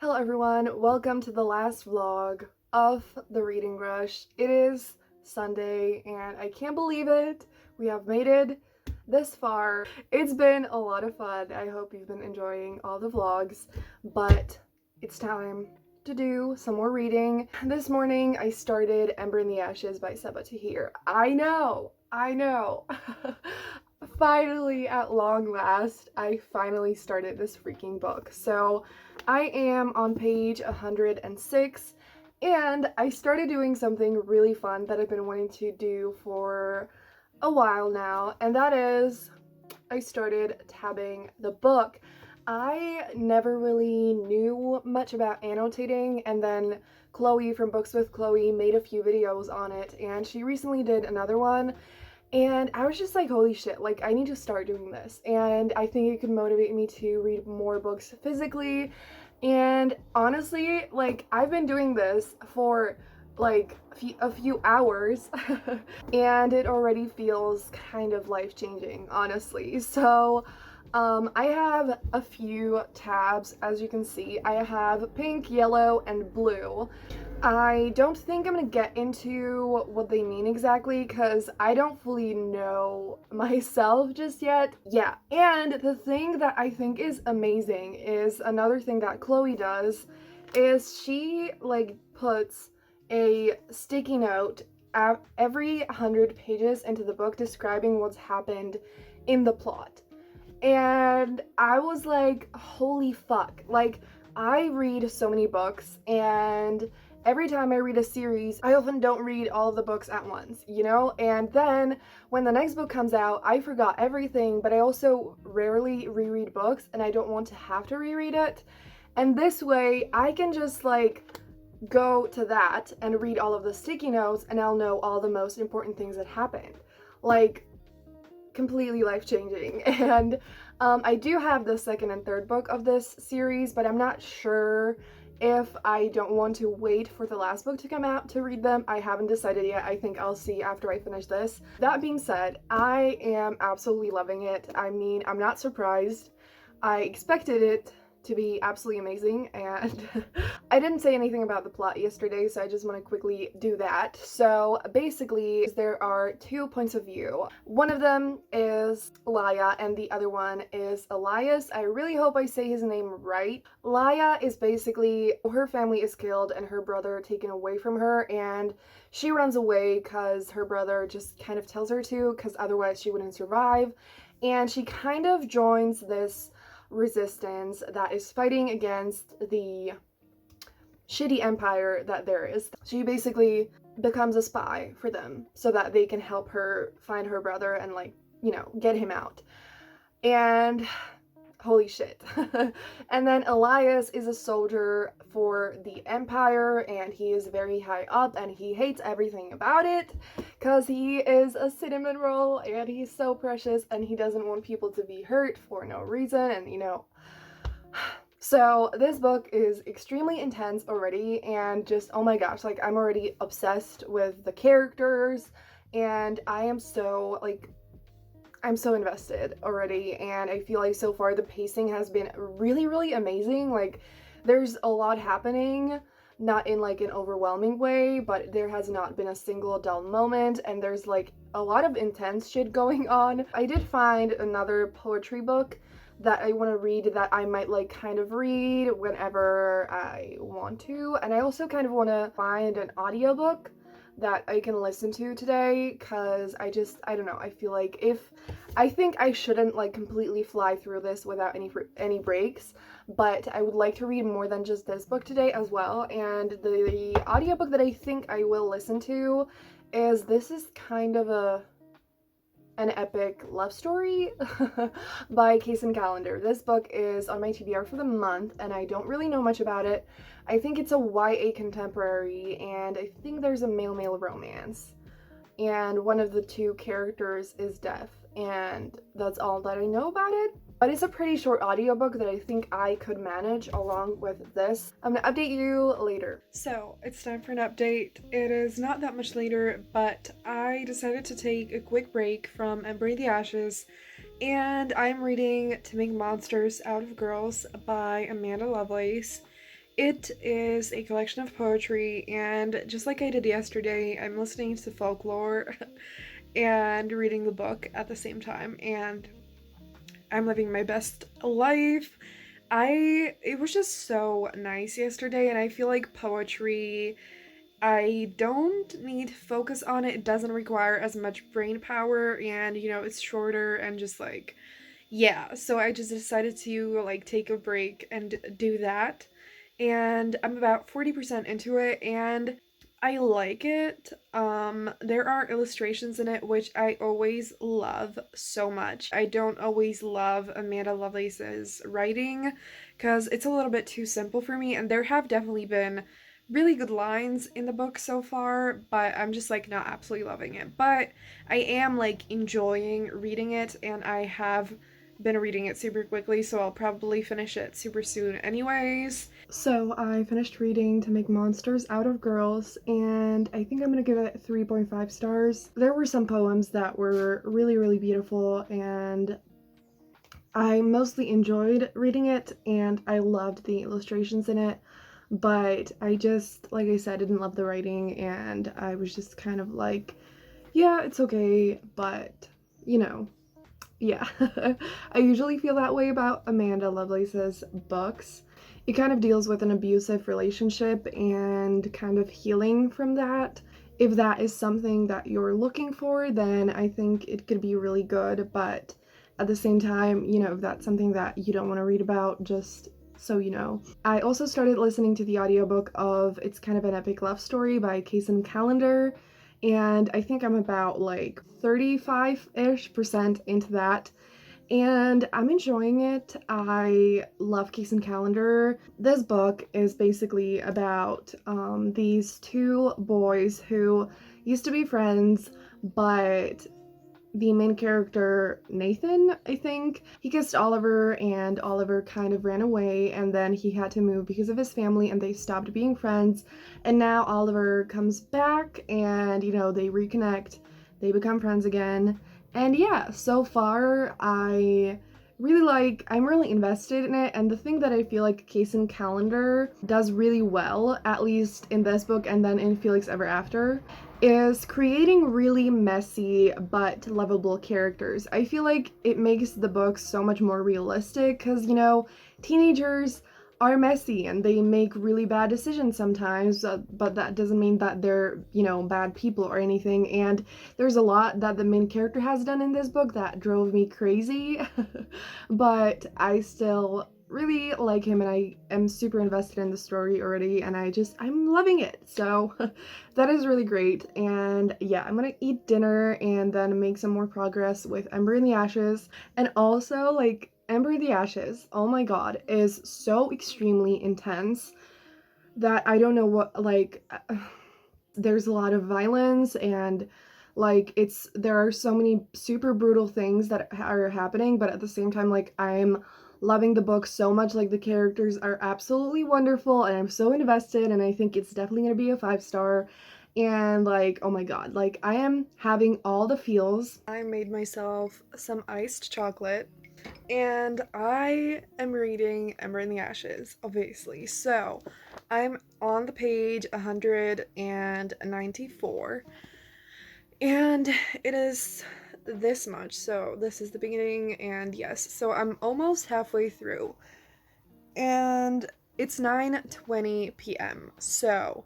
Hello everyone, welcome to the last vlog of the reading rush. It is Sunday and I can't believe it. We have made it this far. It's been a lot of fun. I hope you've been enjoying all the vlogs, but it's time to do some more reading. This morning I started Ember in the Ashes by Sabaa Tahir. I know. Finally, at long last, I finally started this freaking book. So I am on page 106 and I started doing something really fun that I've been wanting to do for a while now, and that is I started tabbing the book. I never really knew much about annotating, and then Chloe from Books with Chloe made a few videos on it, and she recently did another one. And I was just like, holy shit, like I need to start doing this. And I think it could motivate me to read more books physically. And honestly, like I've been doing this for like a few hours and it already feels kind of life-changing, honestly. So I have a few tabs, as you can see. I have pink, yellow, and blue. I don't think I'm gonna get into what they mean exactly because I don't fully know myself just yet. Yeah, and the thing that I think is amazing is another thing that Chloe does is she like puts a sticky note at every 100 pages into the book describing what's happened in the plot. And I was like, holy fuck. Like, I read so many books, and every time I read a series, I often don't read all of the books at once, you know? And then when the next book comes out, I forgot everything, but I also rarely reread books, and I don't want to have to reread it. And this way, I can just like go to that and read all of the sticky notes, and I'll know all the most important things that happened. Like, completely life-changing. And I do have the second and third book of this series, but I'm not sure if I don't want to wait for the last book to come out to read them. I haven't decided yet. I think I'll see after I finish this. That being said, I am absolutely loving it. I mean, I'm not surprised. I expected it to be absolutely amazing, and I didn't say anything about the plot yesterday, so I just want to quickly do that. So basically, there are two points of view. One of them is Laya, and the other one is Elias. I really hope I say his name right. Laya is basically, her family is killed and her brother taken away from her, and she runs away because her brother just kind of tells her to, because otherwise she wouldn't survive. And she kind of joins this resistance that is fighting against the shitty empire that there is. She basically becomes a spy for them so that they can help her find her brother and, like, you know, get him out. And holy shit. And then Elias is a soldier for the Empire, and he is very high up and he hates everything about it because he is a cinnamon roll and he's so precious and he doesn't want people to be hurt for no reason, and you know. So this book is extremely intense already, and just, oh my gosh, like I'm already obsessed with the characters, and I am so like I'm so invested already, and I feel like so far the pacing has been really amazing. Like, there's a lot happening, not in like an overwhelming way, but there has not been a single dull moment, and there's like a lot of intense shit going on. I did find another poetry book that I want to read that I might like kind of read whenever I want to, and I also kind of want to find an audiobook that I can listen to today, because I don't know, I feel like I think I shouldn't like completely fly through this without any breaks, but I would like to read more than just this book today as well. And the audiobook that I think I will listen to this is kind of an epic love story by Case and Calendar. This book is on my TBR for the month, and I don't really know much about it. I think it's a YA contemporary, and I think there's a male-male romance. And one of the two characters is deaf, and that's all that I know about it. But it's a pretty short audiobook that I think I could manage along with this. I'm gonna update you later. So it's time for an update. It is not that much later, but I decided to take a quick break from Ember in the Ashes, and I'm reading To Make Monsters Out of Girls by Amanda Lovelace. It is a collection of poetry, and just like I did yesterday, I'm listening to folklore and reading the book at the same time, and I'm living my best life. It was just so nice yesterday, and I feel like poetry, I don't need to focus on it. It doesn't require as much brain power, and it's shorter and just like, yeah. So I just decided to like take a break and do that. And I'm about 40% into it, and I like it. There are illustrations in it, which I always love so much. I don't always love Amanda Lovelace's writing because it's a little bit too simple for me, and there have definitely been really good lines in the book so far, but I'm just like not absolutely loving it. But I am like enjoying reading it, and I have been reading it super quickly, so I'll probably finish it super soon anyways. So I finished reading To Make Monsters Out of Girls, and I think I'm gonna give it 3.5 stars. There were some poems that were really, really beautiful, and I mostly enjoyed reading it, and I loved the illustrations in it, but I just, like I said, didn't love the writing, and I was just kind of like, yeah, it's okay, but, you know, yeah. I usually feel that way about Amanda Lovelace's books. It kind of deals with an abusive relationship and kind of healing from that. If that is something that you're looking for, then I think it could be really good, but at the same time, if that's something that you don't want to read about, just so you know. I also started listening to the audiobook of It's Kind of an Epic Love Story by Kason Calendar, and I think I'm about like 35-ish% into that, and I'm enjoying it. I love Kason Calendar. This book is basically about these two boys who used to be friends, but the main character, Nathan, I think, he kissed Oliver, and Oliver kind of ran away, and then he had to move because of his family, and they stopped being friends. And now Oliver comes back, and they reconnect, they become friends again. And yeah, so far I'm really invested in it, and the thing that I feel like Kason Calendar does really well, at least in this book and then in Felix Ever After, is creating really messy but lovable characters. I feel like it makes the book so much more realistic because, teenagers are messy and they make really bad decisions sometimes, but that doesn't mean that they're, bad people or anything. And there's a lot that the main character has done in this book that drove me crazy, but I still really like him, and I am super invested in the story already, and I'm loving it. So that is really great. And yeah, I'm gonna eat dinner and then make some more progress with Ember in the Ashes. And also, like, Ember in the Ashes, oh my god, is so extremely intense that I don't know what, like, there's a lot of violence, and like there are so many super brutal things that are happening, but at the same time, like, I'm loving the book so much. Like, the characters are absolutely wonderful, and I'm so invested, and I think it's definitely gonna be a 5 star. And like, oh my god, like, I am having all the feels. I made myself some iced chocolate, and I am reading Ember in the Ashes, obviously. So I'm on the page 194, and it is this much. So this is the beginning, and yes, so I'm almost halfway through, and it's 9:20 p.m. So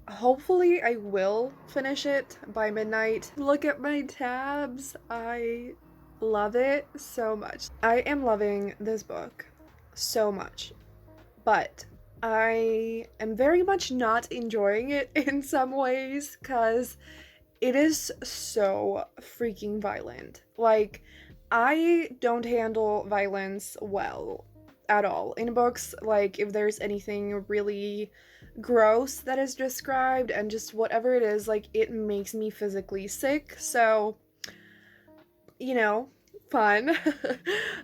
hopefully I will finish it by midnight. Look at my tabs. I love it so much. I am loving this book so much, but I am very much not enjoying it in some ways because it is so freaking violent. Like, I don't handle violence well at all in books. Like, if there's anything really gross that is described and just whatever it is, like, it makes me physically sick. So, fun.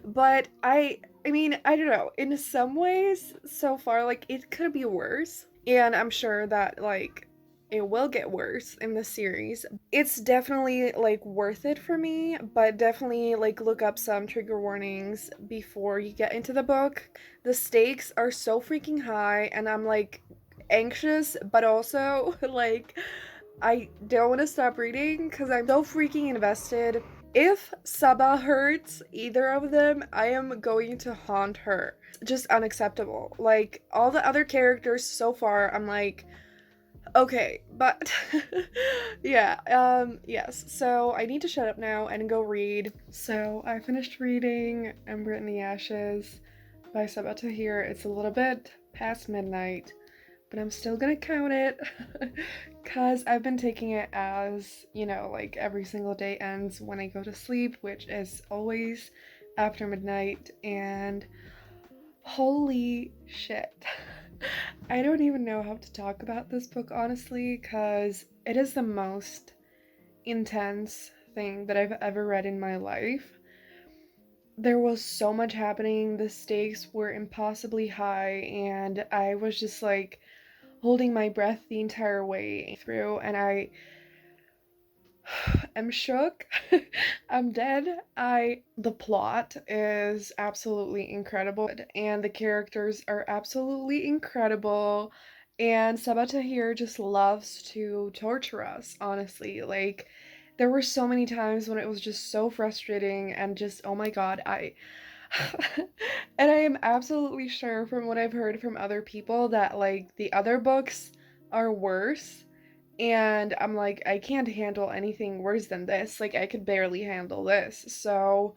But I mean, I don't know. In some ways, so far, like, it could be worse. And I'm sure that, like, it will get worse in the series. It's definitely like worth it for me, but definitely like look up some trigger warnings before you get into the book. The stakes are so freaking high, and I'm like anxious, but also like I don't want to stop reading because I'm so freaking invested. If Saba hurts either of them, I am going to haunt her. Just unacceptable. Like, all the other characters so far, I'm like, okay, but yeah, yes. So I need to shut up now and go read. So I finished reading Ember in the Ashes by Saba Tahir. It's a little bit past midnight, but I'm still gonna count it because I've been taking it as, you know, like every single day ends when I go to sleep, which is always after midnight, and holy shit. I don't even know how to talk about this book, honestly, because it is the most intense thing that I've ever read in my life. There was so much happening, the stakes were impossibly high, and I was just like holding my breath the entire way through, and I am shook. I'm dead. The plot is absolutely incredible, and the characters are absolutely incredible, and Sabata here just loves to torture us, honestly. Like, there were so many times when it was just so frustrating and just, oh my god, and I am absolutely sure from what I've heard from other people that like the other books are worse, and I'm like, I can't handle anything worse than this. Like, I could barely handle this. So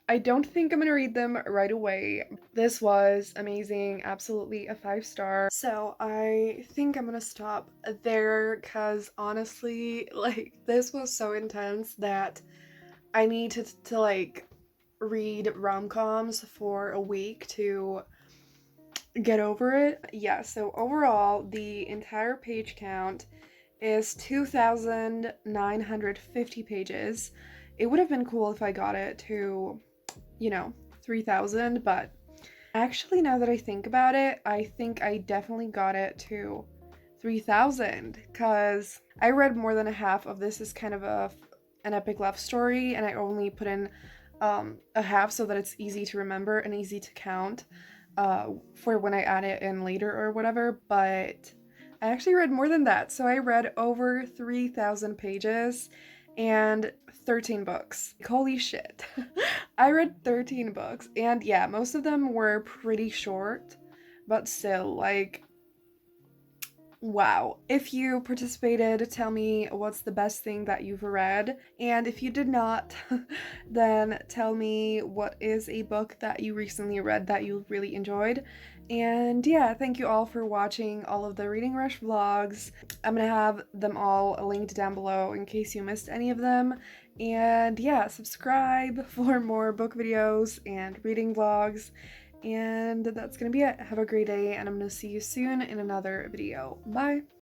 I don't think I'm gonna read them right away. This was amazing, absolutely a 5-star. So I think I'm gonna stop there because honestly, like, this was so intense that I need to like read rom-coms for a week to get over it. Yeah, so overall, the entire page count is 2,950 pages. It would have been cool if I got it to, you know, 3,000, but actually, now that I think about it, I think I definitely got it to 3,000 because I read more than a half of this as kind of an epic love story, and I only put in a half so that it's easy to remember and easy to count for when I add it in later or whatever, but I actually read more than that. So I read over 3,000 pages and 13 books. Holy shit. I read 13 books, and yeah, most of them were pretty short, but still, like, wow. If you participated, tell me what's the best thing that you've read. And if you did not, then tell me what is a book that you recently read that you really enjoyed. And yeah, thank you all for watching all of the Reading Rush vlogs. I'm gonna have them all linked down below in case you missed any of them. And yeah, subscribe for more book videos and reading vlogs. And that's gonna be it. Have a great day, and I'm gonna see you soon in another video. Bye!